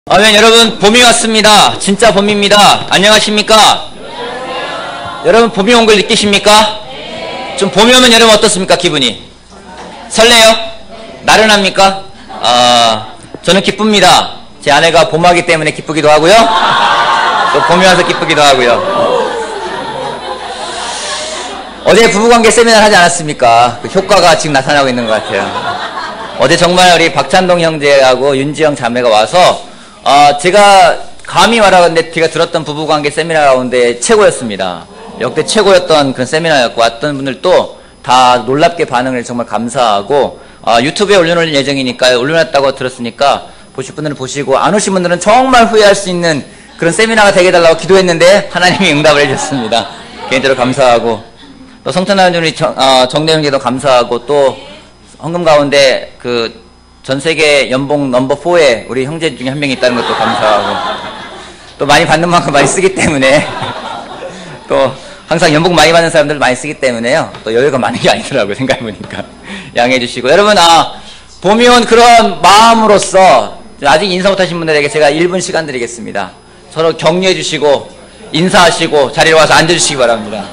아멘. 여러분, 봄이 왔습니다. 진짜 봄입니다. 안녕하십니까? 안녕하세요. 여러분, 봄이 온 걸 느끼십니까? 네. 좀 봄이 오면 여러분 어떻습니까? 기분이? 설레요? 네. 나른합니까? 저는 기쁩니다. 제 아내가 봄하기 때문에 기쁘기도 하고요. 또 봄이 와서 기쁘기도 하고요. 어제 부부관계 세미나를 하지 않았습니까? 그 효과가 지금 나타나고 있는 것 같아요. 어제 정말 우리 박찬동 형제하고 윤지영 자매가 와서 제가 감히 말하건대 제가 들었던 부부관계 세미나 가운데 최고였습니다. 역대 최고였던 그런 세미나였고, 왔던 분들도 다 놀랍게 반응을 해서 정말 감사하고, 유튜브에 올려놓을 예정이니까, 올려놨다고 들었으니까 보실 분들은 보시고, 안 오신 분들은 정말 후회할 수 있는 그런 세미나가 되게 해달라고 기도했는데 하나님이 응답을 해주셨습니다. 개인적으로 감사하고, 또 성탄하는 우리 정대영께도 감사하고, 또 헌금 가운데 전 세계 연봉 넘버 4에 우리 형제 중에 한 명이 있다는 것도 감사하고, 또 많이 받는 만큼 많이 쓰기 때문에, 또 항상 연봉 많이 받는 사람들 많이 쓰기 때문에요. 또 여유가 많은 게 아니더라고요. 생각해보니까. 양해해 주시고. 여러분, 봄이 온 그런 마음으로서 아직 인사 못하신 분들에게 제가 1분 시간 드리겠습니다. 서로 격려해 주시고, 인사하시고, 자리로 와서 앉아주시기 바랍니다.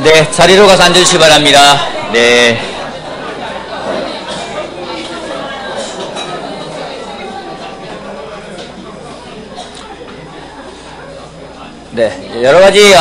네, 자리로 가서 앉아주시기 바랍니다. 네. 네, 여러 가지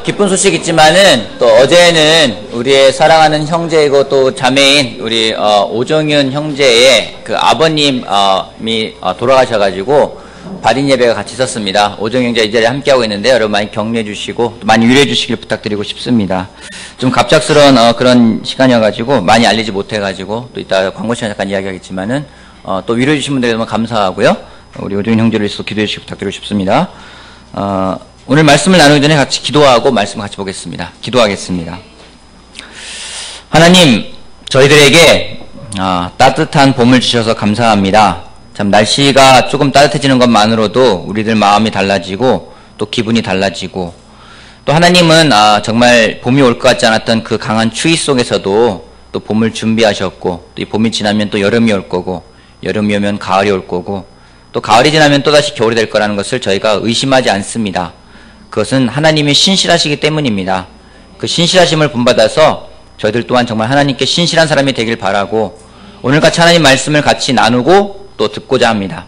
기쁜 소식이 있지만은 또 어제는 우리의 사랑하는 형제이고 또 자매인 우리 오정윤 형제의 그 아버님이 돌아가셔가지고 발인 예배가 같이 있었습니다. 오정윤 형제 이 자리에 함께하고 있는데 여러분 많이 격려해 주시고 또 많이 위로해 주시길 부탁드리고 싶습니다. 좀 갑작스러운 그런 시간이어가지고 많이 알리지 못해가지고 또 이따 광고 시간에 잠깐 이야기하겠지만은 또 위로해 주신 분들에 너무 감사하고요. 우리 오정윤 형제를 위해서 기도해 주시기 부탁드리고 싶습니다. 오늘 말씀을 나누기 전에 같이 기도하고 말씀을 같이 보겠습니다. 기도하겠습니다. 하나님, 저희들에게 따뜻한 봄을 주셔서 감사합니다. 참 날씨가 조금 따뜻해지는 것만으로도 우리들 마음이 달라지고 또 기분이 달라지고, 또 하나님은 정말 봄이 올 것 같지 않았던 그 강한 추위 속에서도 또 봄을 준비하셨고, 또 이 봄이 지나면 또 여름이 올 거고, 여름이 오면 가을이 올 거고, 또 가을이 지나면 또다시 겨울이 될 거라는 것을 저희가 의심하지 않습니다. 그것은 하나님이 신실하시기 때문입니다. 그 신실하심을 본받아서 저희들 또한 정말 하나님께 신실한 사람이 되길 바라고, 오늘같이 하나님 말씀을 같이 나누고 또 듣고자 합니다.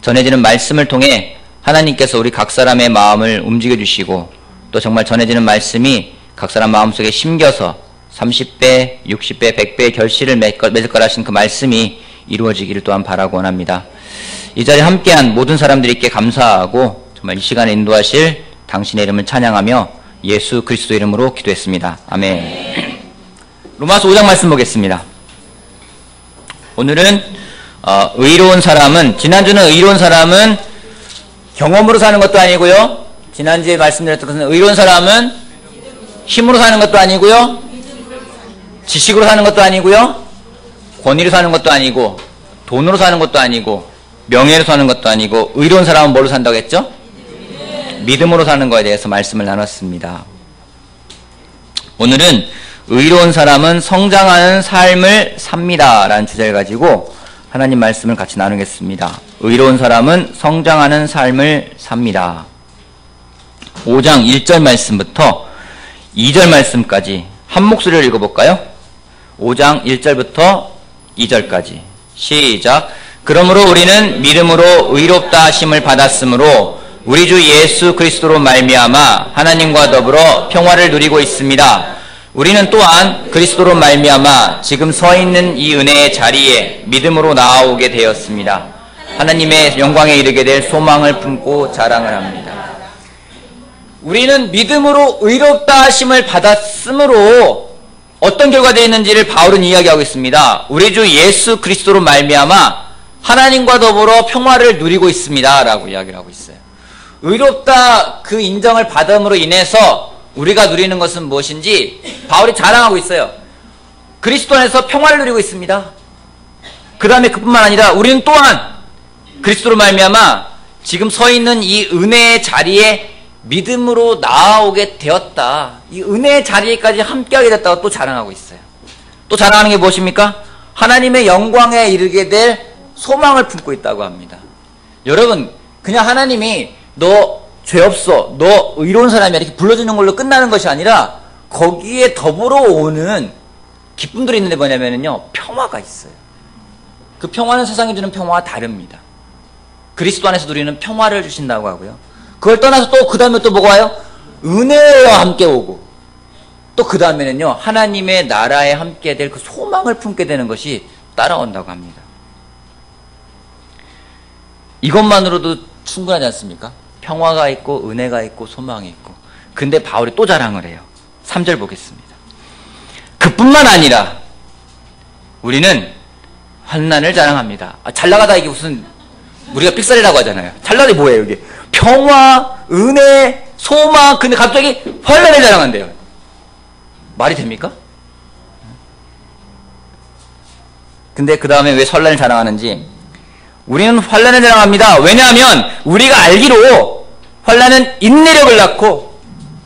전해지는 말씀을 통해 하나님께서 우리 각 사람의 마음을 움직여 주시고, 또 정말 전해지는 말씀이 각 사람 마음속에 심겨서 30배, 60배, 100배의 결실을 맺을 거라 하신 그 말씀이 이루어지기를 또한 바라고 원합니다. 이 자리에 함께한 모든 사람들께 감사하고 정말 이 시간에 인도하실 당신의 이름을 찬양하며 예수 그리스도 이름으로 기도했습니다. 아멘. 로마서 5장 말씀 보겠습니다. 오늘은 의로운 사람은, 지난주는 의로운 사람은 경험으로 사는 것도 아니고요, 지난주에 말씀드렸던 것은 의로운 사람은 힘으로 사는 것도 아니고요, 지식으로 사는 것도 아니고요, 권위로 사는 것도 아니고, 돈으로 사는 것도 아니고, 명예로 사는 것도 아니고, 의로운 사람은 뭘로 산다고 했죠? 믿음으로 사는 것에 대해서 말씀을 나눴습니다. 오늘은 의로운 사람은 성장하는 삶을 삽니다 라는 주제를 가지고 하나님 말씀을 같이 나누겠습니다. 의로운 사람은 성장하는 삶을 삽니다. 5장 1절 말씀부터 2절 말씀까지 한 목소리를 읽어볼까요? 5장 1절부터 2절까지 시작. 그러므로 우리는 믿음으로 의롭다 하심을 받았으므로 우리 주 예수 그리스도로 말미암아 하나님과 더불어 평화를 누리고 있습니다. 우리는 또한 그리스도로 말미암아 지금 서 있는 이 은혜의 자리에 믿음으로 나아오게 되었습니다. 하나님의 영광에 이르게 될 소망을 품고 자랑을 합니다. 우리는 믿음으로 의롭다 하심을 받았으므로 어떤 결과가 있는지를 바울은 이야기하고 있습니다. 우리 주 예수 그리스도로 말미암아 하나님과 더불어 평화를 누리고 있습니다 라고 이야기를 하고 있어요. 의롭다 그 인정을 받음으로 인해서 우리가 누리는 것은 무엇인지 바울이 자랑하고 있어요. 그리스도 안에서 평화를 누리고 있습니다. 그 다음에 그뿐만 아니라 우리는 또한 그리스도로 말미암아 지금 서 있는 이 은혜의 자리에 믿음으로 나아오게 되었다. 이 은혜의 자리에까지 함께하게 됐다고 또 자랑하고 있어요. 또 자랑하는 게 무엇입니까? 하나님의 영광에 이르게 될 소망을 품고 있다고 합니다. 여러분, 그냥 하나님이 너 죄 없어, 너 의로운 사람이야 이렇게 불러주는 걸로 끝나는 것이 아니라 거기에 더불어 오는 기쁨들이 있는데 뭐냐면요, 평화가 있어요. 그 평화는 세상이 주는 평화와 다릅니다. 그리스도 안에서 누리는 평화를 주신다고 하고요. 그걸 떠나서 또 그 다음에 또 뭐가 와요? 은혜와 함께 오고 또 그 다음에는요, 하나님의 나라에 함께 될 그 소망을 품게 되는 것이 따라온다고 합니다. 이것만으로도 충분하지 않습니까? 평화가 있고 은혜가 있고 소망이 있고. 근데 바울이 또 자랑을 해요. 3절 보겠습니다. 그뿐만 아니라 우리는 환난을 자랑합니다. 잘 나가다 이게 무슨 우리가 삑살이라고 하잖아요. 잘 나가다 뭐예요 이게? 평화, 은혜, 소망. 근데 갑자기 환난을 자랑한대요. 말이 됩니까? 근데 그 다음에 왜 환난을 자랑하는지, 우리는 환난을 자랑합니다. 왜냐하면 우리가 알기로 환난은 인내력을 낳고,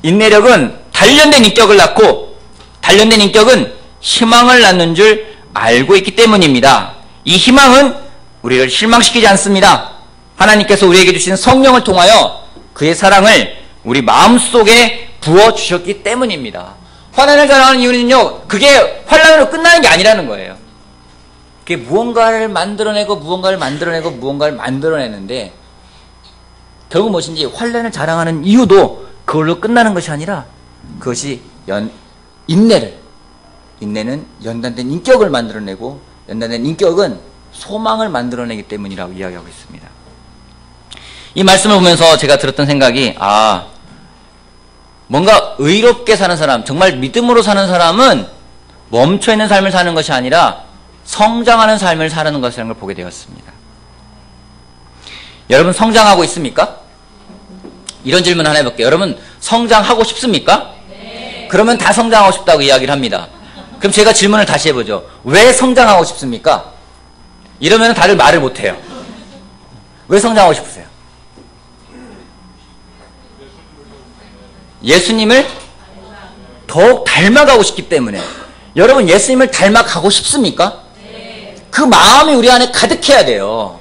인내력은 단련된 인격을 낳고, 단련된 인격은 희망을 낳는 줄 알고 있기 때문입니다. 이 희망은 우리를 실망시키지 않습니다. 하나님께서 우리에게 주신 성령을 통하여 그의 사랑을 우리 마음속에 부어주셨기 때문입니다. 환난을 자랑하는 이유는요, 그게 환난으로 끝나는 게 아니라는 거예요. 그게 무언가를 만들어내고 무언가를 만들어내고 무언가를 만들어내는데, 결국 무엇인지 환난을 자랑하는 이유도 그걸로 끝나는 것이 아니라 그것이 인내는 연단된 인격을 만들어내고, 연단된 인격은 소망을 만들어내기 때문이라고 이야기하고 있습니다. 이 말씀을 보면서 제가 들었던 생각이, 뭔가 의롭게 사는 사람, 정말 믿음으로 사는 사람은 멈춰있는 삶을 사는 것이 아니라 성장하는 삶을 사는 것이라는 걸 보게 되었습니다. 여러분 성장하고 있습니까? 이런 질문 하나 해볼게요. 여러분 성장하고 싶습니까? 네. 그러면 다 성장하고 싶다고 이야기를 합니다. 그럼 제가 질문을 다시 해보죠. 왜 성장하고 싶습니까? 이러면 다들 말을 못해요. 왜 성장하고 싶으세요? 예수님을 더욱 닮아가고 싶기 때문에. 여러분 예수님을 닮아가고 싶습니까? 네. 그 마음이 우리 안에 가득해야 돼요.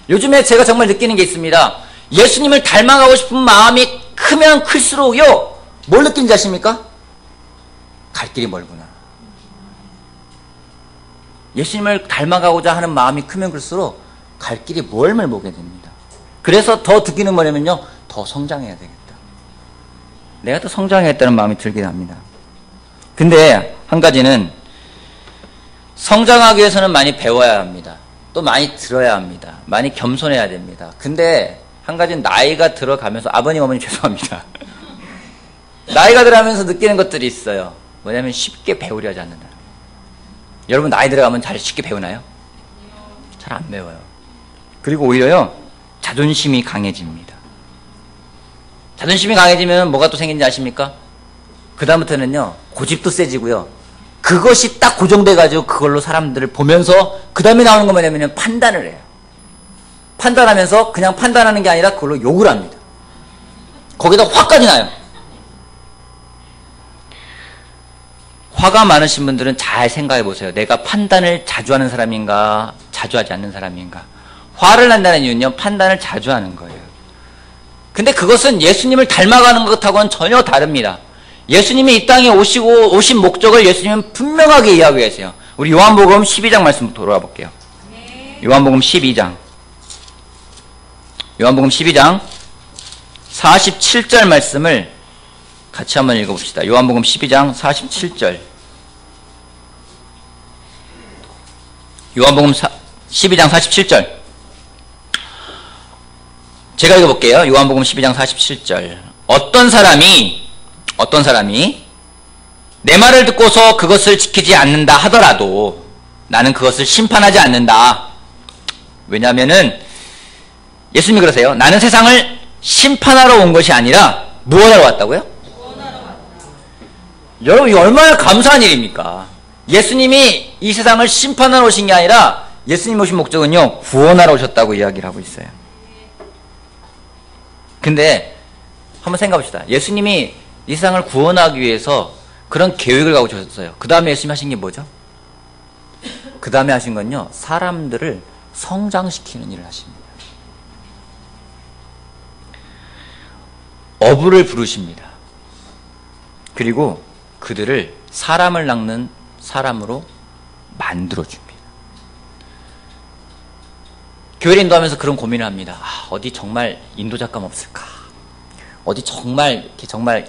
요즘에 제가 정말 느끼는 게 있습니다. 예수님을 닮아가고 싶은 마음이 크면 클수록요, 뭘 느끼는지 아십니까? 갈 길이 멀구나. 예수님을 닮아가고자 하는 마음이 크면 클수록 갈 길이 멀면 보게 됩니다. 그래서 더 느끼는 뭐냐면요, 더 성장해야 되겠다. 내가 더 성장해야겠다는 마음이 들긴 합니다. 근데 한 가지는, 성장하기 위해서는 많이 배워야 합니다. 또 많이 들어야 합니다. 많이 겸손해야 됩니다. 근데 한 가지는 나이가 들어가면서, 아버님 어머니 죄송합니다. 나이가 들어가면서 느끼는 것들이 있어요. 뭐냐면 쉽게 배우려 하지 않는다. 여러분 나이 들어가면 잘 쉽게 배우나요? 잘 안 배워요. 그리고 오히려요, 자존심이 강해집니다. 자존심이 강해지면 뭐가 또 생긴지 아십니까? 그 다음부터는요, 고집도 세지고요, 그것이 딱 고정돼가지고 그걸로 사람들을 보면서 그 다음에 나오는 거 뭐냐면 판단을 해요. 판단하면서 그냥 판단하는 게 아니라 그걸로 욕을 합니다. 거기다 화까지 나요. 화가 많으신 분들은 잘 생각해 보세요. 내가 판단을 자주 하는 사람인가, 자주 하지 않는 사람인가. 화를 난다는 이유는요, 판단을 자주 하는 거예요. 근데 그것은 예수님을 닮아가는 것하고는 전혀 다릅니다. 예수님이 이 땅에 오신 목적을 예수님은 분명하게 이야기하고 계세요. 우리 요한복음 12장 말씀부터 돌아가 볼게요. 요한복음 12장 47절 말씀을 같이 한번 읽어봅시다. 요한복음 12장 47절. 요한복음 12장 47절. 제가 읽어볼게요. 요한복음 12장 47절. 어떤 사람이 내 말을 듣고서 그것을 지키지 않는다 하더라도 나는 그것을 심판하지 않는다. 왜냐하면은 예수님이 그러세요. 나는 세상을 심판하러 온 것이 아니라 무엇하러 왔다고요? 여러분, 이거 얼마나 감사한 일입니까? 예수님이 이 세상을 심판하러 오신 게 아니라 예수님 오신 목적은요, 구원하러 오셨다고 이야기를 하고 있어요. 근데 한번 생각해 봅시다. 예수님이 이 세상을 구원하기 위해서 그런 계획을 갖고 오셨어요. 그 다음에 예수님이 하신 게 뭐죠? 그 다음에 하신 건요, 사람들을 성장시키는 일을 하십니다. 어부를 부르십니다. 그리고 그들을 사람을 낚는 사람으로 만들어줍니다. 교회를 인도하면서 그런 고민을 합니다. 어디 정말 인도 작감 없을까? 어디 정말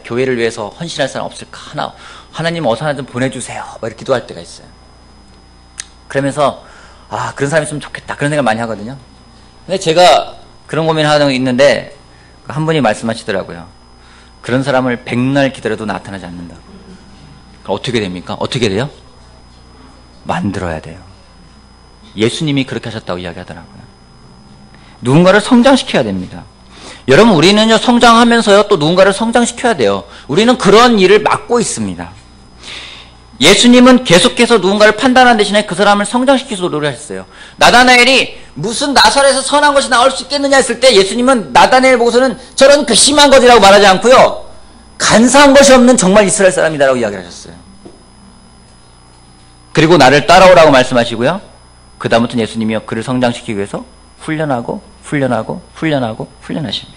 교회를 위해서 헌신할 사람 없을까? 하나님 어서 하나 좀 보내주세요. 이렇게 기도할 때가 있어요. 그러면서 그런 사람이 있으면 좋겠다, 그런 생각을 많이 하거든요. 근데 제가 그런 고민을 하는 게 있는데 한 분이 말씀하시더라고요. 그런 사람을 백날 기다려도 나타나지 않는다. 어떻게 됩니까? 어떻게 돼요? 만들어야 돼요. 예수님이 그렇게 하셨다고 이야기하더라고요. 누군가를 성장시켜야 됩니다. 여러분, 우리는요, 성장하면서요, 또 누군가를 성장시켜야 돼요. 우리는 그런 일을 맡고 있습니다. 예수님은 계속해서 누군가를 판단하는 대신에 그 사람을 성장시키기 위해서 노력하셨어요. 나다나엘이 무슨 나사렛에서 선한 것이 나올 수 있겠느냐 했을 때 예수님은 나다나엘 보고서는 저런 괘씸한 것이라고 말하지 않고요, 간사한 것이 없는 정말 이스라엘 사람이다라고 이야기를 하셨어요. 그리고 나를 따라오라고 말씀하시고요, 그 다음부터는 예수님이요, 그를 성장시키기 위해서 훈련하고 훈련하십니다.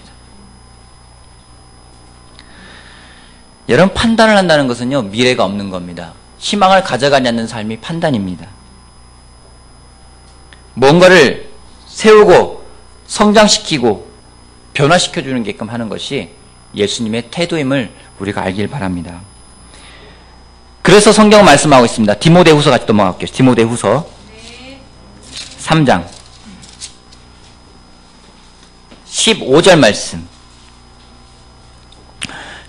여러분, 판단을 한다는 것은요, 미래가 없는 겁니다. 희망을 가져가지 않는 삶이 판단입니다. 뭔가를 세우고 성장시키고 변화시켜주는 게끔 하는 것이 예수님의 태도임을 우리가 알길 바랍니다. 그래서 성경은 말씀하고 있습니다. 디모데후서 같이 넘어갈게요. 디모데후서 3장 15절 말씀.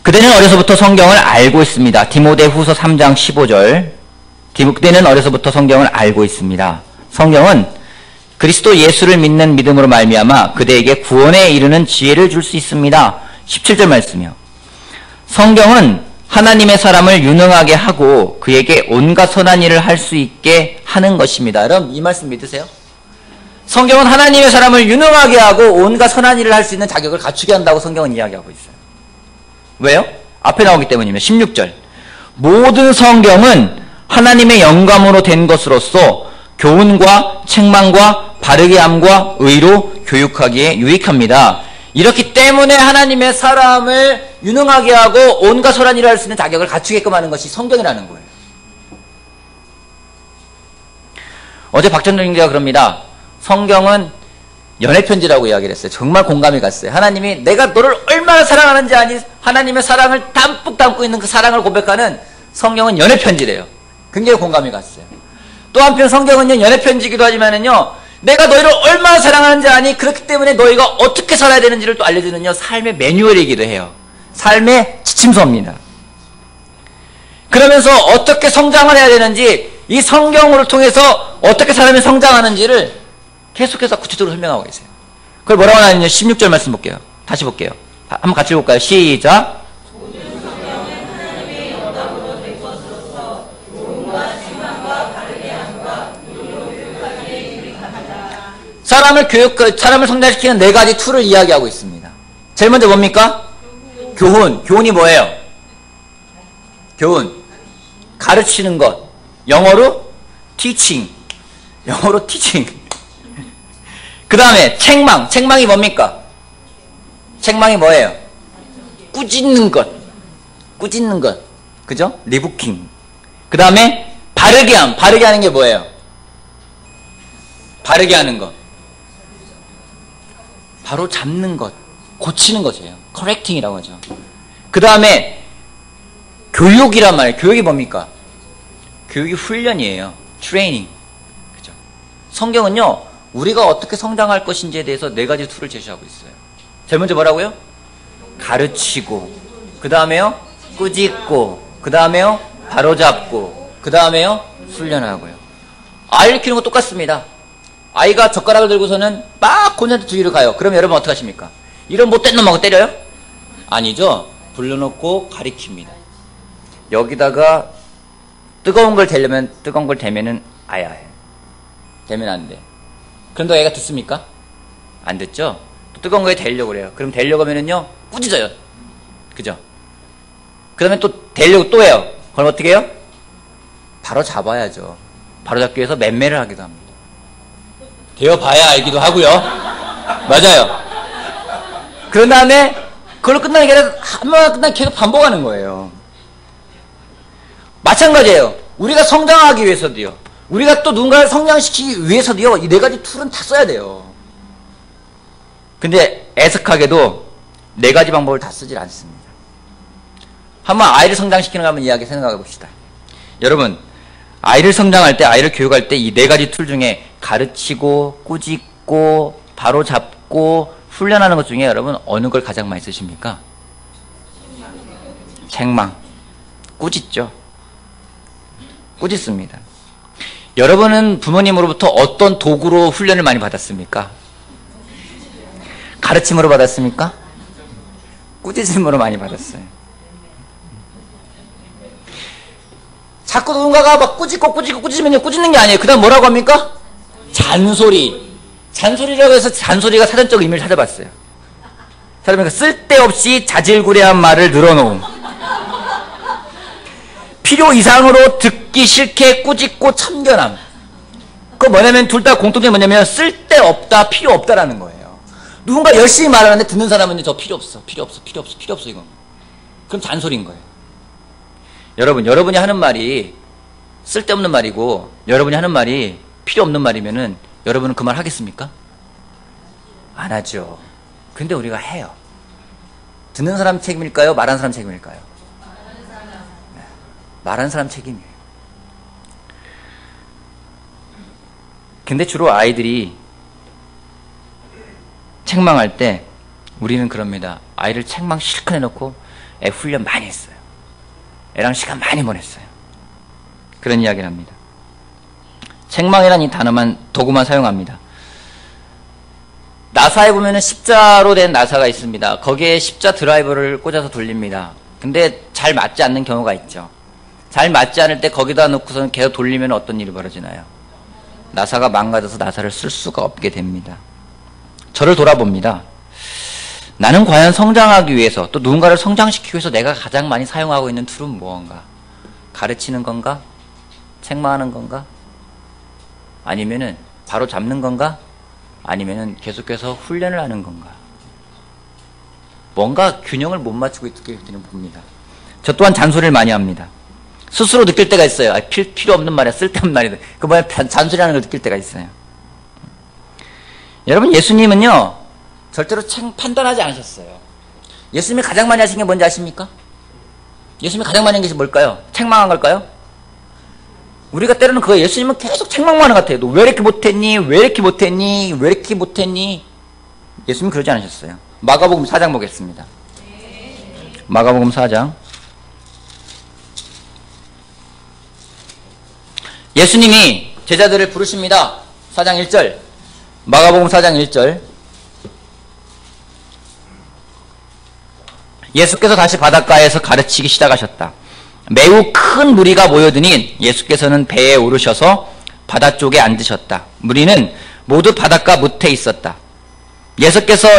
그대는 어려서부터 성경을 알고 있습니다. 디모데후서 3장 15절. 그대는 어려서부터 성경을 알고 있습니다. 성경은 그리스도 예수를 믿는 믿음으로 말미암아 그대에게 구원에 이르는 지혜를 줄 수 있습니다. 17절 말씀이요. 성경은 하나님의 사람을 유능하게 하고 그에게 온갖 선한 일을 할 수 있게 하는 것입니다. 여러분, 이 말씀 믿으세요? 성경은 하나님의 사람을 유능하게 하고 온갖 선한 일을 할 수 있는 자격을 갖추게 한다고 성경은 이야기하고 있어요. 왜요? 앞에 나오기 때문입니다. 16절. 모든 성경은 하나님의 영감으로 된 것으로서 교훈과 책망과 바르게 함과 의로 교육하기에 유익합니다. 이렇기 때문에 하나님의 사람을 유능하게 하고 온갖 선한 일을 할 수 있는 자격을 갖추게끔 하는 것이 성경이라는 거예요. 어제 박전동 형제가 그럽니다. 성경은 연애편지라고 이야기를 했어요. 정말 공감이 갔어요. 하나님이 내가 너를 얼마나 사랑하는지 아니? 하나님의 사랑을 담뿍 담고 있는 그 사랑을 고백하는 성경은 연애편지래요. 굉장히 공감이 갔어요. 또 한편 성경은요, 연애편지기도 하지만은요, 내가 너희를 얼마나 사랑하는지 아니? 그렇기 때문에 너희가 어떻게 살아야 되는지를 또 알려주는요, 삶의 매뉴얼이기도 해요. 삶의 지침서입니다. 그러면서 어떻게 성장을 해야 되는지, 이 성경을 통해서 어떻게 사람이 성장하는지를 계속해서 구체적으로 설명하고 계세요. 그걸 뭐라고 하냐면요, 16절 말씀 볼게요. 다시 볼게요. 한번 같이 볼까요? 시작. 사람을 성장시키는 네 가지 툴을 이야기하고 있습니다. 제일 먼저 뭡니까? 교훈. 교훈이 뭐예요? 교훈. 가르치는 것. 영어로 teaching. 영어로 teaching. 그 다음에 책망. 책망이 뭡니까? 책망이 뭐예요? 꾸짖는 것. 꾸짖는 것. 그죠? 리부킹. 그 다음에 바르게 함. 바르게 하는 게 뭐예요? 바르게 하는 것. 바로 잡는 것. 고치는 것이에요. correcting이라고 하죠. 그 다음에 교육이란 말이에요. 교육이 뭡니까? 교육이 훈련이에요. 트레이닝. 그죠? 성경은요, 우리가 어떻게 성장할 것인지에 대해서 4가지 툴을 제시하고 있어요. 제일 먼저 뭐라고요? 가르치고, 그 다음에요, 꾸짖고, 그 다음에요, 바로잡고, 그 다음에요, 훈련하고요. 아이를 키우는 거 똑같습니다. 아이가 젓가락을 들고서는 막 곤한테 뒤로 가요. 그럼 여러분 어떻게 하십니까? 이런 못된 놈하고 때려요? 아니죠. 불러놓고 가리킵니다. 여기다가 뜨거운 걸 대면은 아야해. 대면 안 돼. 그런데 애가 듣습니까? 안 듣죠? 또 뜨거운 거에 대려고 그래요. 그럼 대려고 하면은요, 꾸짖어요. 그죠? 그 다음에 또 대려고 또 해요. 그럼 어떻게 해요? 바로 잡아야죠. 바로 잡기 위해서 맴매를 하기도 합니다. 되어봐야 알기도 하고요. 맞아요. 그런 다음에 그걸로 끝나는 게 아니라 한 번 끝나면 계속 반복하는 거예요. 마찬가지예요. 우리가 성장하기 위해서도요. 우리가 또 누군가를 성장시키기 위해서도요. 이 4가지 툴은 다 써야 돼요. 근데 애석하게도 4가지 방법을 다 쓰질 않습니다. 한번 아이를 성장시키는 거 한번 이야기 생각해 봅시다. 여러분, 아이를 성장할 때, 아이를 교육할 때 이 4가지 툴 중에 가르치고, 꾸짖고, 바로잡고, 훈련하는 것 중에 여러분 어느 걸 가장 많이 쓰십니까? 책망. 꾸짖죠. 꾸짖습니다. 여러분은 부모님으로부터 어떤 도구로 훈련을 많이 받았습니까? 가르침으로 받았습니까? 꾸짖음으로 많이 받았어요. 자꾸 누군가가 막 꾸짖으면요, 꾸짖는 게 아니에요. 그 다음 뭐라고 합니까? 잔소리. 잔소리라고 해서 잔소리가 사전적 의미를 찾아봤어요. 찾아보니까 쓸데없이 자질구레한 말을 늘어놓음. 필요 이상으로 듣기 싫게 꾸짖고 참견함. 그거 뭐냐면 둘 다 공통점이 뭐냐면 쓸데없다, 필요 없다라는 거예요. 누군가 열심히 말하는데 듣는 사람은 저 필요 없어 이거. 그럼 잔소리인 거예요. 여러분이 하는 말이 쓸데없는 말이고 여러분이 하는 말이 필요 없는 말이면은 여러분은 그 말 하겠습니까? 안 하죠. 근데 우리가 해요. 듣는 사람 책임일까요? 말하는 사람 책임일까요? 말하는 사람 책임이에요. 근데 주로 아이들이 책망할 때 우리는 그럽니다. 아이를 책망 실컷 해놓고 애 훈련 많이 했어요. 애랑 시간 많이 보냈어요. 그런 이야기를 합니다. 책망이라는 이 도구만 사용합니다. 나사에 보면은 십자로 된 나사가 있습니다. 거기에 십자 드라이버를 꽂아서 돌립니다. 근데 잘 맞지 않는 경우가 있죠. 잘 맞지 않을 때 거기다 놓고서는 계속 돌리면 어떤 일이 벌어지나요? 나사가 망가져서 나사를 쓸 수가 없게 됩니다. 저를 돌아봅니다. 나는 과연 성장하기 위해서 또 누군가를 성장시키기 위해서 내가 가장 많이 사용하고 있는 툴은 무언가? 가르치는 건가? 책망하는 건가? 아니면은 바로 잡는 건가? 아니면은 계속해서 훈련을 하는 건가? 뭔가 균형을 못 맞추고 있게 되는 봅니다. 저 또한 잔소리를 많이 합니다. 스스로 느낄 때가 있어요. 필요 없는 말이야, 쓸데없는 말이야. 그 뭐야, 잔소리하는 걸 느낄 때가 있어요. 여러분, 예수님은요 절대로 판단하지 않으셨어요. 예수님이 가장 많이 하신 게 뭔지 아십니까? 예수님이 가장 많이 한 게 뭘까요? 책망한 걸까요? 우리가 때로는 그거 예수님은 계속 책망만 하는 것 같아요. 너 왜 이렇게 못했니? 왜 이렇게 못했니? 왜 이렇게 못했니? 예수님은 그러지 않으셨어요. 마가복음 4장 보겠습니다. 마가복음 4장. 예수님이 제자들을 부르십니다. 4장 1절. 마가복음 4장 1절. 예수께서 다시 바닷가에서 가르치기 시작하셨다. 매우 큰 무리가 모여드니 예수께서는 배에 오르셔서 바다 쪽에 앉으셨다. 무리는 모두 바닷가 못에 있었다. 예수께서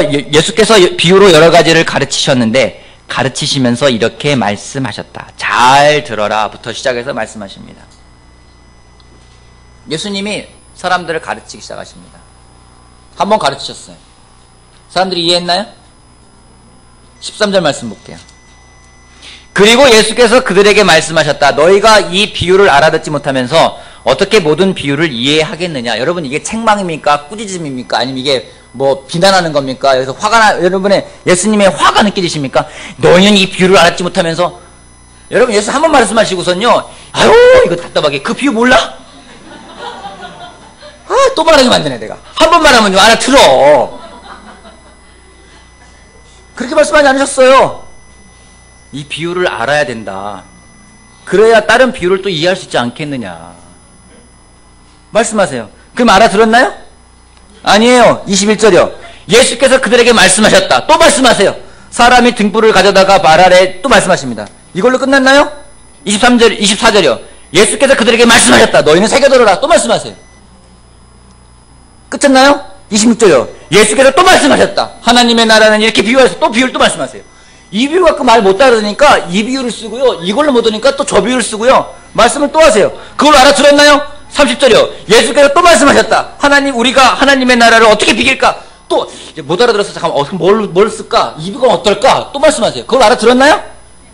비유로 여러 가지를 가르치셨는데 가르치시면서 이렇게 말씀하셨다. 잘 들어라부터 시작해서 말씀하십니다. 예수님이 사람들을 가르치기 시작하십니다. 한번 가르치셨어요. 사람들이 이해했나요? 13절 말씀 볼게요. 그리고 예수께서 그들에게 말씀하셨다. 너희가 이 비유를 알아듣지 못하면서 어떻게 모든 비유를 이해하겠느냐. 여러분, 이게 책망입니까? 꾸짖음입니까? 아니면 이게 뭐 비난하는 겁니까? 여러분의 예수님의 화가 느껴지십니까? 너희는 이 비유를 알아듣지 못하면서 여러분 예수 한 번 말씀하시고선요, 아유 이거 답답하게 그 비유 몰라? 아, 또 말하게 만드네 내가. 한 번 말하면 알아들어. 그렇게 말씀하지 않으셨어요. 이 비유를 알아야 된다. 그래야 다른 비유를 또 이해할 수 있지 않겠느냐. 말씀하세요. 그럼 알아들었나요? 아니에요. 21절이요. 예수께서 그들에게 말씀하셨다. 또 말씀하세요. 사람이 등불을 가져다가 발 아래 또 말씀하십니다. 이걸로 끝났나요? 24절이요. 예수께서 그들에게 말씀하셨다. 너희는 새겨들어라. 또 말씀하세요. 끝났나요? 26절이요. 예수께서 또 말씀하셨다. 하나님의 나라는 이렇게 비유해서 또 비유를 또 말씀하세요. 이 비유 갖고 말 못 알아들으니까 이 비유를 쓰고요. 이걸로 못 오니까 또 저 비유를 쓰고요. 말씀을 또 하세요. 그걸 알아들었나요? 30절이요. 예수께서 또 말씀하셨다. 우리가 하나님의 나라를 어떻게 비길까? 또 이제 못 알아들어서 잠깐만 뭘 쓸까? 이 비유가 어떨까? 또 말씀하세요. 그걸 알아들었나요?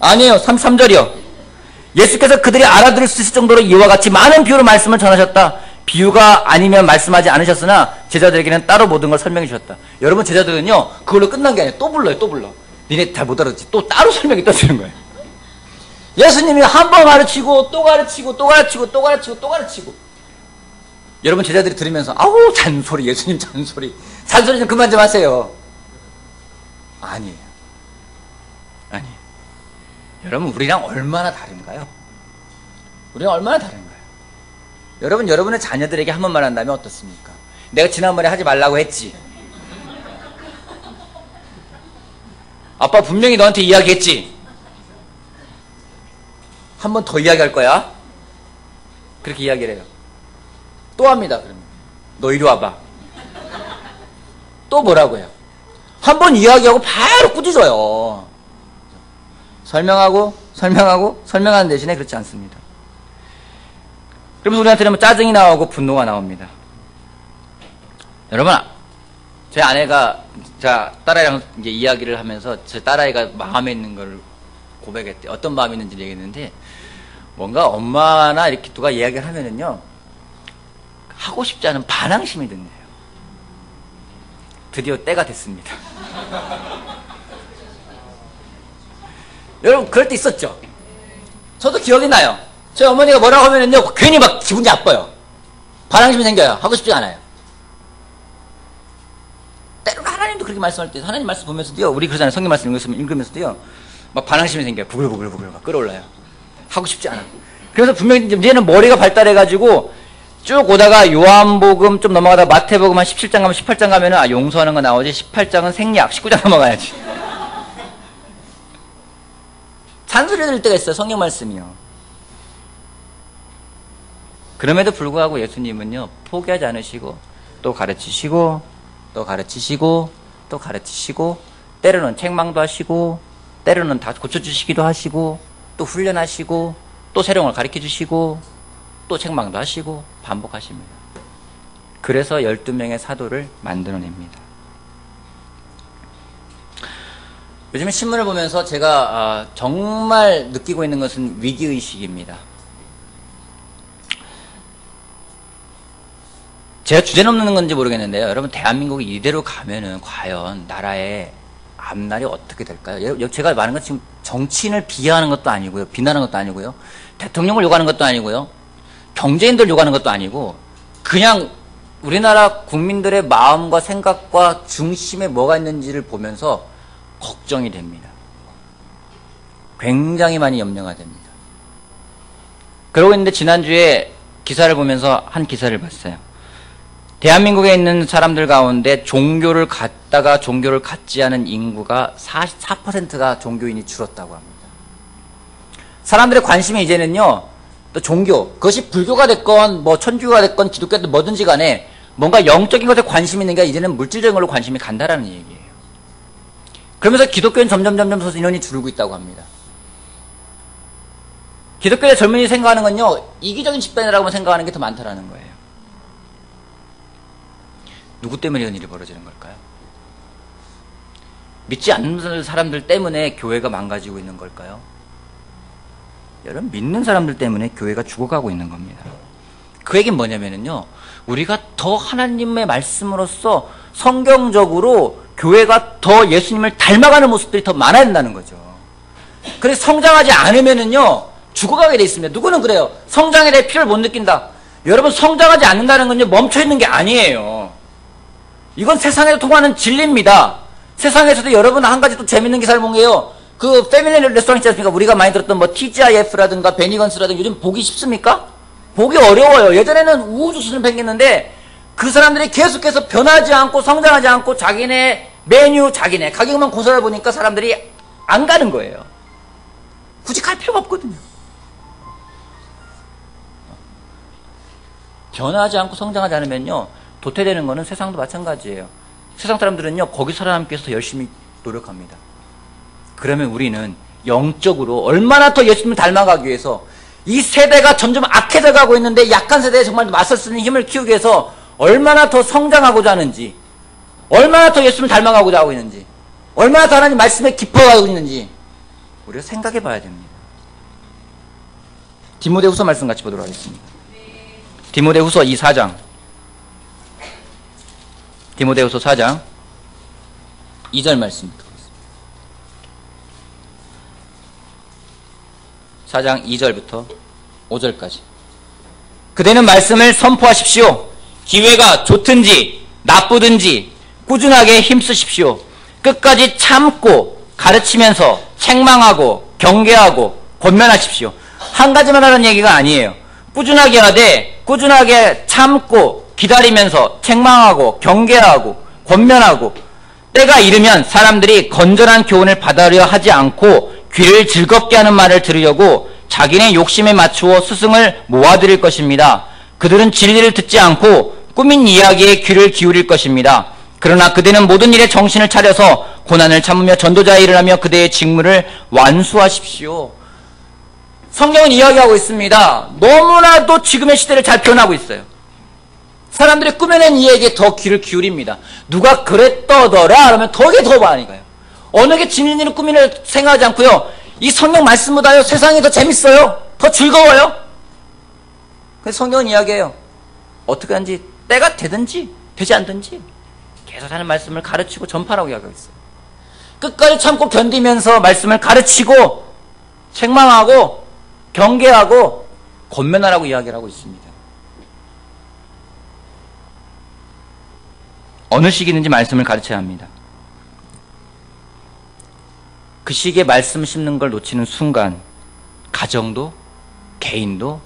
아니에요. 33절이요. 예수께서 그들이 알아들을 수 있을 정도로 이와 같이 많은 비유로 말씀을 전하셨다. 비유가 아니면 말씀하지 않으셨으나 제자들에게는 따로 모든 걸 설명해 주셨다. 여러분 제자들은요 그걸로 끝난 게 아니에요. 또 불러요. 또 불러. 니네 잘 못 알아듣지. 또 따로 설명이 떠주는 거예요. 예수님이 한 번 가르치고 또 가르치고 또 가르치고 또 가르치고 또 가르치고. 여러분 제자들이 들으면서 아우 잔소리, 예수님 잔소리 좀 그만 좀 하세요. 아니에요. 여러분 우리랑 얼마나 다른가요? 우리랑 얼마나 다른가요? 여러분 여러분의 자녀들에게 한 번 말한다면 어떻습니까? 내가 지난번에 하지 말라고 했지. 아빠 분명히 너한테 이야기했지. 한 번 더 이야기할 거야. 그렇게 이야기를 해요. 또 합니다. 그러면 너 이리 와봐. 또 뭐라고 해요? 한 번 이야기하고 바로 꾸짖어요. 설명하는 대신에 그렇지 않습니다. 그러면 우리한테는 뭐 짜증이 나오고 분노가 나옵니다. 여러분, 제 아내가 딸아이랑 이제 이야기를 하면서 제 딸아이가 마음에 있는 걸 고백했대. 어떤 마음이 있는지 얘기했는데, 뭔가 엄마나 이렇게 누가 이야기를 하면은요, 하고 싶지 않은 반항심이 든대요. 드디어 때가 됐습니다. 여러분, 그럴 때 있었죠? 저도 기억이 나요. 저희 어머니가 뭐라고 하면은요, 괜히 막 기분이 나빠요. 반항심이 생겨요. 하고 싶지 않아요. 때로는 하나님도 그렇게 말씀할 때, 하나님 말씀 보면서도요, 우리 그러잖아요. 성경 말씀 읽으면서도요, 막 반항심이 생겨요. 부글부글 막 끌어올라요. 하고 싶지 않아. 그래서 분명히 이제는 머리가 발달해가지고 쭉 오다가 요한복음 좀 넘어가다가 마태복음 한 17장 가면 18장 가면은 용서하는 거 나오지. 18장은 생략, 19장 넘어가야지. 잔소리 들을 때가 있어요. 성경 말씀이요. 그럼에도 불구하고 예수님은요, 포기하지 않으시고, 또 가르치시고, 때로는 책망도 하시고, 때로는 다 고쳐주시기도 하시고, 또 훈련하시고, 또 새로운 걸 가르쳐 주시고, 또 책망도 하시고, 반복하십니다. 그래서 12명의 사도를 만들어냅니다. 요즘에 신문을 보면서 제가 정말 느끼고 있는 것은 위기의식입니다. 제가 주제 넘는 건지 모르겠는데요. 여러분, 대한민국이 이대로 가면은 과연 나라의 앞날이 어떻게 될까요? 제가 말하는 건 지금 정치인을 비하하는 것도 아니고요. 비난하는 것도 아니고요. 대통령을 욕하는 것도 아니고요. 경제인들 욕하는 것도 아니고, 그냥 우리나라 국민들의 마음과 생각과 중심에 뭐가 있는지를 보면서 걱정이 됩니다. 굉장히 많이 염려가 됩니다. 그러고 있는데 지난주에 기사를 보면서 한 기사를 봤어요. 대한민국에 있는 사람들 가운데 종교를 갖다가 종교를 갖지 않은 인구가 44%가 종교인이 줄었다고 합니다. 사람들의 관심이 이제는요, 또 종교, 그것이 불교가 됐건 뭐 천주교가 됐건 기독교든 뭐든지 간에 뭔가 영적인 것에 관심이 있는 게 이제는 물질적인 걸로 관심이 간다라는 얘기예요. 그러면서 기독교는 점점 인원이 줄고 있다고 합니다. 기독교의 젊은이들이 생각하는 건요, 이기적인 집단이라고 생각하는 게 더 많다라는 거예요. 누구 때문에 이런 일이 벌어지는 걸까요? 믿지 않는 사람들 때문에 교회가 망가지고 있는 걸까요? 여러분, 믿는 사람들 때문에 교회가 죽어가고 있는 겁니다. 그 얘기는 뭐냐면요, 우리가 더 하나님의 말씀으로써 성경적으로 교회가 더 예수님을 닮아가는 모습들이 더 많아야 된다는 거죠. 그래서 성장하지 않으면은요, 죽어가게 돼 있습니다. 누구는 그래요. 성장에 대해 필요를 못 느낀다. 여러분, 성장하지 않는다는 건요, 멈춰있는 게 아니에요. 이건 세상에서 통하는 진리입니다. 세상에서도 여러분 한 가지 또 재밌는 기사를 본 게요. 그 패밀리 레스토랑 있지 않습니까? 우리가 많이 들었던 뭐 TGIF라든가 베니건스라든가 요즘 보기 쉽습니까? 보기 어려워요. 예전에는 우후죽순을 팽겼는데 그 사람들이 계속해서 변하지 않고 성장하지 않고 자기네 메뉴, 자기네 가격만 고사를 보니까 사람들이 안 가는 거예요. 굳이 갈 필요가 없거든요. 변하지 않고 성장하지 않으면요, 도태되는 거는 세상도 마찬가지예요. 세상 사람들은요, 거기 살아남기 위해서 열심히 노력합니다. 그러면 우리는 영적으로 얼마나 더 예수님을 닮아가기 위해서, 이 세대가 점점 악해져 가고 있는데 약한 세대에 정말 맞설 수 있는 힘을 키우기 위해서 얼마나 더 성장하고자 하는지, 얼마나 더 예수님을 닮아가고자 하고 있는지, 얼마나 더 하나님 말씀에 깊어가고 있는지 우리가 생각해 봐야 됩니다. 디모데후서 말씀 같이 보도록 하겠습니다. 디모데후서 4장. 디모데후서 4장 2절 말씀부터. 4장 2절부터 5절까지. 그대는 말씀을 선포하십시오. 기회가 좋든지 나쁘든지 꾸준하게 힘쓰십시오. 끝까지 참고 가르치면서 책망하고 경계하고 권면하십시오. 한 가지만 하는 얘기가 아니에요. 꾸준하게 하되 꾸준하게 참고 기다리면서 책망하고 경계하고 권면하고, 때가 이르면 사람들이 건전한 교훈을 받으려 하지 않고 귀를 즐겁게 하는 말을 들으려고 자기네 욕심에 맞추어 스승을 모아들일 것입니다. 그들은 진리를 듣지 않고 꾸민 이야기에 귀를 기울일 것입니다. 그러나 그대는 모든 일에 정신을 차려서 고난을 참으며 전도자의 일을 하며 그대의 직무를 완수하십시오. 성경은 이야기하고 있습니다. 너무나도 지금의 시대를 잘 표현하고 있어요. 사람들이 꾸며낸 이야기에 더 귀를 기울입니다. 누가 그랬더더라 그러면 거기에 더 많이 가요. 어느 게 진리를 꾸미를 생각하지 않고요, 이 성경 말씀보다요 세상이 더 재밌어요. 더 즐거워요. 그래서 성경은 이야기해요. 어떻게 하는지, 때가 되든지 되지 않든지 계속 하는 말씀을 가르치고 전파라고 이야기하고 있어요. 끝까지 참고 견디면서 말씀을 가르치고 책망하고 경계하고 권면하라고 이야기를 하고 있습니다. 어느 시기든지 말씀을 가르쳐야 합니다. 그 시기에 말씀 씹는 걸 놓치는 순간 가정도 개인도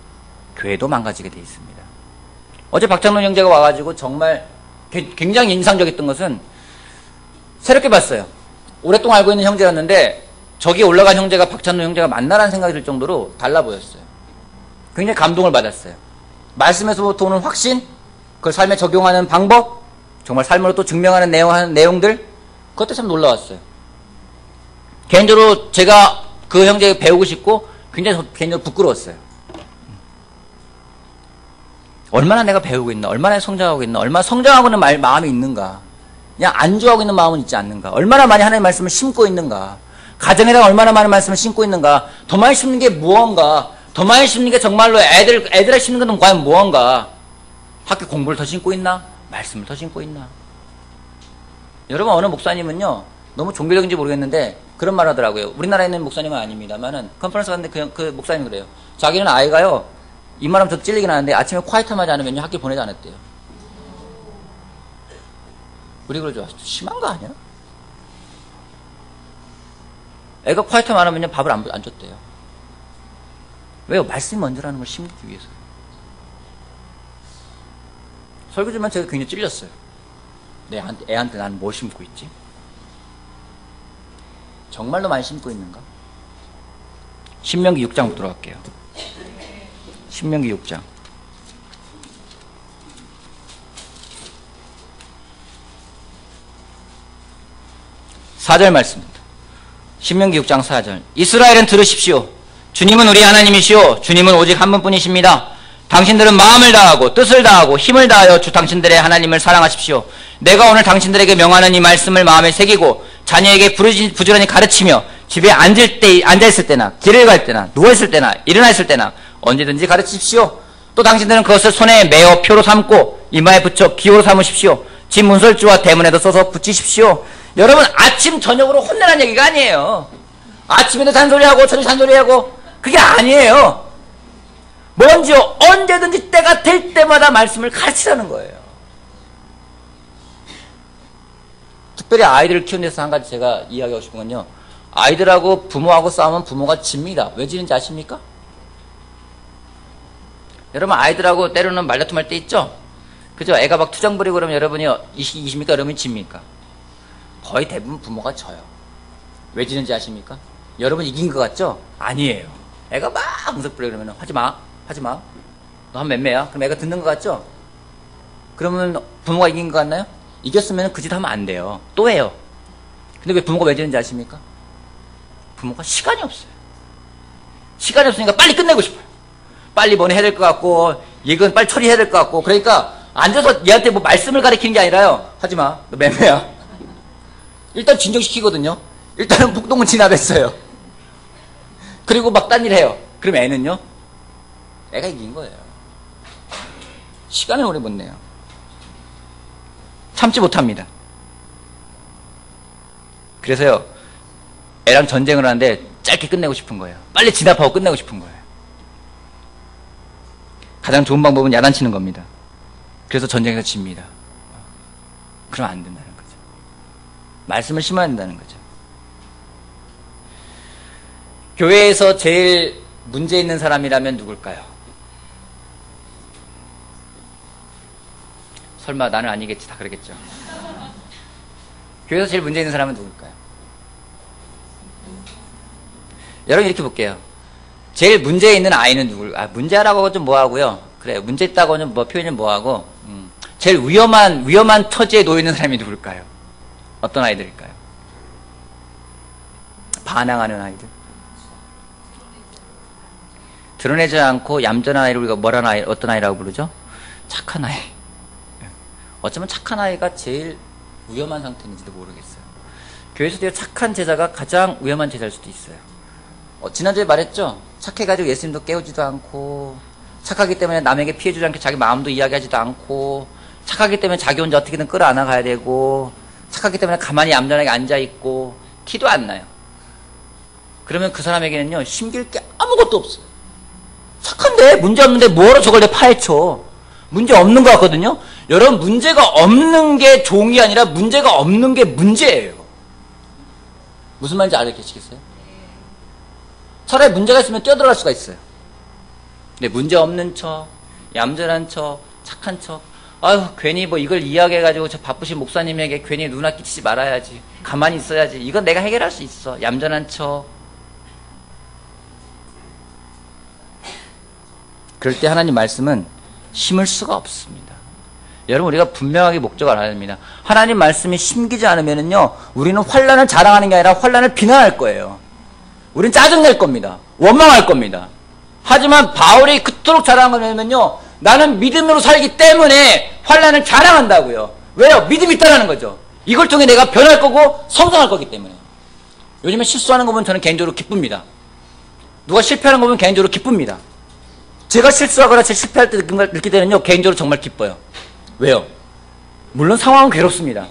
교회도 망가지게 돼 있습니다. 어제 박장론 형제가 와가지고 정말 굉장히 인상적이었던 것은, 새롭게 봤어요. 오랫동안 알고 있는 형제였는데 저기 올라간 형제가 박찬호 형제가 맞나라는 생각이 들 정도로 달라 보였어요. 굉장히 감동을 받았어요. 말씀에서부터 오는 확신, 그걸 삶에 적용하는 방법, 정말 삶으로 또 증명하는 내용들, 그것도 참 놀라웠어요. 개인적으로 제가 그 형제에게 배우고 싶고 굉장히 개인적으로 부끄러웠어요. 얼마나 내가 배우고 있나, 얼마나 성장하고 있나, 얼마나 성장하고 있는 마음이 있는가, 그냥 안주하고 있는 마음은 있지 않는가, 얼마나 많이 하나님의 말씀을 심고 있는가, 가정에다가 얼마나 많은 말씀을 심고 있는가, 더 많이 심는 게 무언가, 더 많이 심는 게 정말로 애들에 심는 건 과연 무언가, 학교 공부를 더 심고 있나, 말씀을 더 심고 있나. 여러분, 어느 목사님은요, 너무 종교적인지 모르겠는데 그런 말 하더라고요. 우리나라에 있는 목사님은 아닙니다만은 컨퍼런스 갔는데 그 목사님 그래요. 자기는 아이가요, 이 말하면 더 찔리긴 하는데 아침에 콰이트함 하지 않으면 학교 보내지 않았대요. 우리 그러죠. 심한 거 아니야? 애가 콰이트함 안 하면 밥을 안 줬대요. 왜요? 말씀이 먼저라는 걸 심기 위해서요. 설교지만 제가 굉장히 찔렸어요. 애한테 나는 뭘 심고 있지? 정말로 많이 심고 있는가? 신명기 6장부터 들어갈게요. 신명기 6장. 4절 말씀입니다. 신명기 6장 4절. 이스라엘은 들으십시오. 주님은 우리 하나님이시오. 주님은 오직 한 분뿐이십니다. 당신들은 마음을 다하고 뜻을 다하고 힘을 다하여 주 당신들의 하나님을 사랑하십시오. 내가 오늘 당신들에게 명하는 이 말씀을 마음에 새기고 자녀에게 부지런히 가르치며 집에 앉아있을 때나 길을 갈 때나 누워있을 때나 일어나 있을 때나 언제든지 가르치십시오. 또 당신들은 그것을 손에 메어 표로 삼고 이마에 붙여 기호로 삼으십시오. 집 문설주와 대문에도 써서 붙이십시오. 여러분, 아침 저녁으로 혼내라는 얘기가 아니에요. 아침에도 잔소리하고 저녁에 잔소리하고 그게 아니에요. 먼저 언제든지 때가 될 때마다 말씀을 가르치라는 거예요. 특별히 아이들을 키우는 데서 한 가지 제가 이야기하고 싶은 건요. 아이들하고 부모하고 싸우면 부모가 집니다. 왜 지는지 아십니까? 여러분 아이들하고 때로는 말다툼할 때 있죠? 그죠? 애가 막 투정 부리고 그러면 여러분이 이십니까? 여러분이 집니까? 거의 대부분 부모가 져요. 왜 지는지 아십니까? 여러분 이긴 것 같죠? 아니에요. 애가 막 응석 부리고 그러면 하지마. 하지마. 너 한 맴매야? 그럼 애가 듣는 것 같죠? 그러면 부모가 이긴 것 같나요? 이겼으면 그 짓 하면 안 돼요. 또 해요. 근데 왜 부모가 왜 지는지 아십니까? 부모가 시간이 없어요. 시간이 없으니까 빨리 끝내고 싶어요. 빨리 뭐니 해야 될 것 같고, 이건 빨리 처리해야 될 것 같고, 그러니까 앉아서 얘한테 뭐 말씀을 가르치는 게 아니라요. 하지마. 너 맴매야. 일단 진정시키거든요. 일단은 폭동은 진압했어요. 그리고 막 딴 일 해요. 그럼 애는요? 애가 이긴 거예요. 시간을 오래 못 내요. 참지 못합니다. 그래서요, 애랑 전쟁을 하는데 짧게 끝내고 싶은 거예요. 빨리 진압하고 끝내고 싶은 거예요. 가장 좋은 방법은 야단치는 겁니다. 그래서 전쟁에서 집니다. 그럼 안 된다는 거죠. 말씀을 심어야 된다는 거죠. 교회에서 제일 문제 있는 사람이라면 누굴까요? 설마 나는 아니겠지, 다 그러겠죠. 교회에서 제일 문제 있는 사람은 누굴까요? 여러분 이렇게 볼게요. 제일 문제 있는 아이는 누굴까요? 문제라고 좀 뭐하고요. 그래, 문제 있다고는 뭐 표현은 뭐하고, 제일 위험한 처지에 놓여 있는 사람이 누굴까요? 어떤 아이들일까요? 반항하는 아이들. 드러내지 않고 얌전한 아이를 우리가 뭐라는 아이, 어떤 아이라고 부르죠? 착한 아이. 어쩌면 착한 아이가 제일 위험한 상태인지도 모르겠어요. 교회에서 착한 제자가 가장 위험한 제자일 수도 있어요. 지난주에 말했죠? 착해가지고 예수님도 깨우지도 않고, 착하기 때문에 남에게 피해주지 않게 자기 마음도 이야기하지도 않고, 착하기 때문에 자기 혼자 어떻게든 끌어안아가야 되고, 착하기 때문에 가만히 얌전하게 앉아있고, 티도 안 나요. 그러면 그 사람에게는요, 심길 게 아무것도 없어요. 착한데, 문제 없는데 뭐하러 저걸 내 파헤쳐? 문제 없는 것 같거든요? 여러분, 문제가 없는 게 종이 아니라 문제가 없는 게 문제예요. 무슨 말인지 알아계시겠어요? 차라리 문제가 있으면 뛰어들어갈 수가 있어요. 근데 문제 없는 척, 얌전한 척, 착한 척, 아유, 괜히 뭐 이걸 이야기해가지고 저 바쁘신 목사님에게 괜히 누나 끼치지 말아야지. 가만히 있어야지. 이건 내가 해결할 수 있어. 얌전한 척. 그럴 때 하나님 말씀은 심을 수가 없습니다. 여러분, 우리가 분명하게 목적을 알아야 됩니다. 하나님 말씀이 심기지 않으면은요, 우리는 환란을 자랑하는 게 아니라 환란을 비난할 거예요. 우리는 짜증낼 겁니다. 원망할 겁니다. 하지만 바울이 그토록 자랑한 거냐면요, 나는 믿음으로 살기 때문에 환란을 자랑한다고요. 왜요? 믿음이 있다라는 거죠. 이걸 통해 내가 변할 거고 성장할 거기 때문에. 요즘에 실수하는 거 보면 저는 개인적으로 기쁩니다. 누가 실패하는 거 보면 개인적으로 기쁩니다. 제가 실수하거나 제 실패할 때 느낄 때는요, 개인적으로 정말 기뻐요. 왜요? 물론 상황은 괴롭습니다.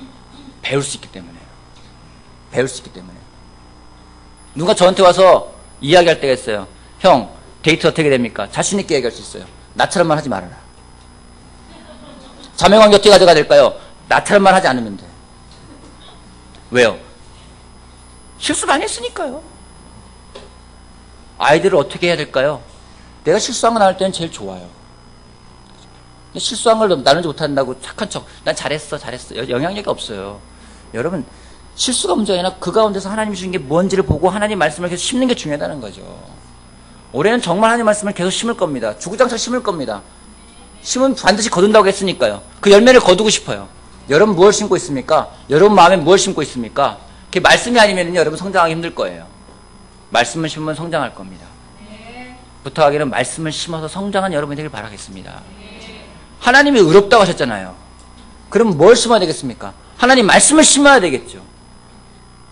배울 수 있기 때문에요. 배울 수 있기 때문에. 누가 저한테 와서 이야기할 때가 있어요. 형, 데이트 어떻게 됩니까? 자신 있게 얘기할 수 있어요. 나처럼만 하지 말아라. 자매관계 어떻게 가져가야 될까요? 나처럼만 하지 않으면 돼. 왜요? 실수 많이 했으니까요. 아이들을 어떻게 해야 될까요? 내가 실수한 거 나올 때는 제일 좋아요. 실수한 걸 나누지 못한다고 착한 척, 난 잘했어. 영향력이 없어요. 여러분, 실수가 문제가 아니라 그 가운데서 하나님이 주신 게 뭔지를 보고 하나님 말씀을 계속 심는 게 중요하다는 거죠. 올해는 정말 하나님 말씀을 계속 심을 겁니다. 주구장창 심을 겁니다. 심은 반드시 거둔다고 했으니까요. 그 열매를 거두고 싶어요. 여러분 무엇을 심고 있습니까? 여러분 마음에 무엇을 심고 있습니까? 그게 말씀이 아니면 여러분 성장하기 힘들 거예요. 말씀을 심으면 성장할 겁니다. 부탁하기는 말씀을 심어서 성장한 여러분이 되길 바라겠습니다. 하나님이 의롭다고 하셨잖아요. 그럼 뭘 심어야 되겠습니까? 하나님 말씀을 심어야 되겠죠.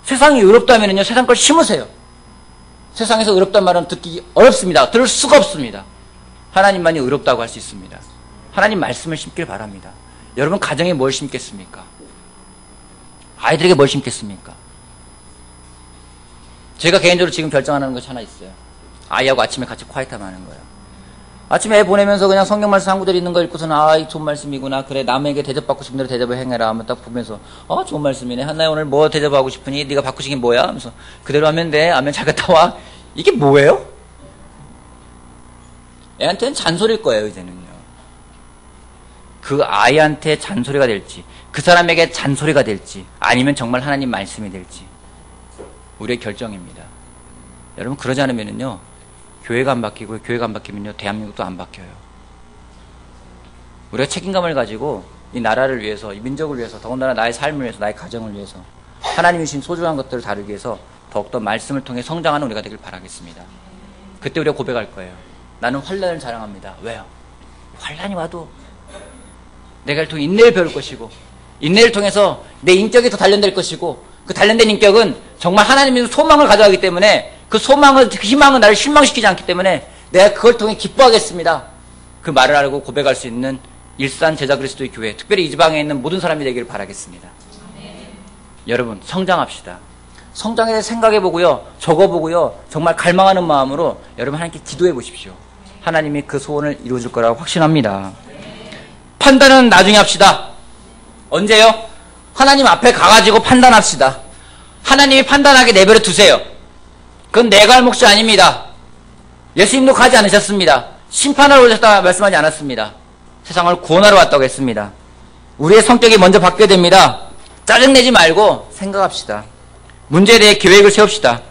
세상이 의롭다면요, 세상 걸 심으세요. 세상에서 의롭단 말은 듣기 어렵습니다. 들을 수가 없습니다. 하나님만이 의롭다고 할 수 있습니다. 하나님 말씀을 심길 바랍니다. 여러분 가정에 뭘 심겠습니까? 아이들에게 뭘 심겠습니까? 제가 개인적으로 지금 결정하는 것이 하나 있어요. 아이하고 아침에 같이 콰이트하면 하는 거예요. 아침에 애 보내면서 그냥 성경 말씀 한 구절 있는 거 읽고서는 이 좋은 말씀이구나. 그래, 남에게 대접받고 싶은 대로 대접을 행해라 하면 딱 보면서 좋은 말씀이네. 한나야 오늘 뭐 대접하고 싶으니? 네가 받고 싶은 게 뭐야? 하면서 그대로 하면 돼. 하면 잘 갔다 와. 이게 뭐예요? 애한테는 잔소리일 거예요, 이제는요. 그 아이한테 잔소리가 될지, 그 사람에게 잔소리가 될지, 아니면 정말 하나님 말씀이 될지 우리의 결정입니다. 여러분, 그러지 않으면요 교회가 안 바뀌고, 교회가 안 바뀌면요 대한민국도 안 바뀌어요. 우리가 책임감을 가지고 이 나라를 위해서, 이 민족을 위해서, 더군다나 나의 삶을 위해서, 나의 가정을 위해서, 하나님이 주신 소중한 것들을 다루기 위해서 더욱더 말씀을 통해 성장하는 우리가 되길 바라겠습니다. 그때 우리가 고백할 거예요. 나는 환난을 자랑합니다. 왜요? 환난이 와도 내가 통해 인내를 배울 것이고, 인내를 통해서 내 인격이 더 단련될 것이고, 그 단련된 인격은 정말 하나님의 소망을 가져가기 때문에 그 소망을, 그 희망은 나를 실망시키지 않기 때문에 내가 그걸 통해 기뻐하겠습니다. 그 말을 알고 고백할 수 있는 일산 제자 그리스도의 교회, 특별히 이 지방에 있는 모든 사람이 되기를 바라겠습니다. 여러분, 성장합시다. 성장에 대해 생각해보고요, 적어보고요, 정말 갈망하는 마음으로 여러분 하나님께 기도해 보십시오. 하나님이 그 소원을 이루어줄 거라고 확신합니다. 판단은 나중에 합시다. 언제요? 하나님 앞에 가가지고 판단합시다. 하나님이 판단하게 내버려 두세요. 그건 내가 할 몫이 아닙니다. 예수님도 가지 않으셨습니다. 심판하러 오셨다 말씀하지 않았습니다. 세상을 구원하러 왔다고 했습니다. 우리의 성격이 먼저 바뀌어야 됩니다. 짜증내지 말고 생각합시다. 문제에 대해 계획을 세웁시다.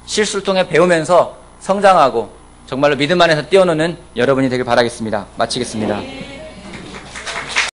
실수를 통해 배우면서 성장하고 정말로 믿음 안에서 뛰어노는 여러분이 되길 바라겠습니다. 마치겠습니다.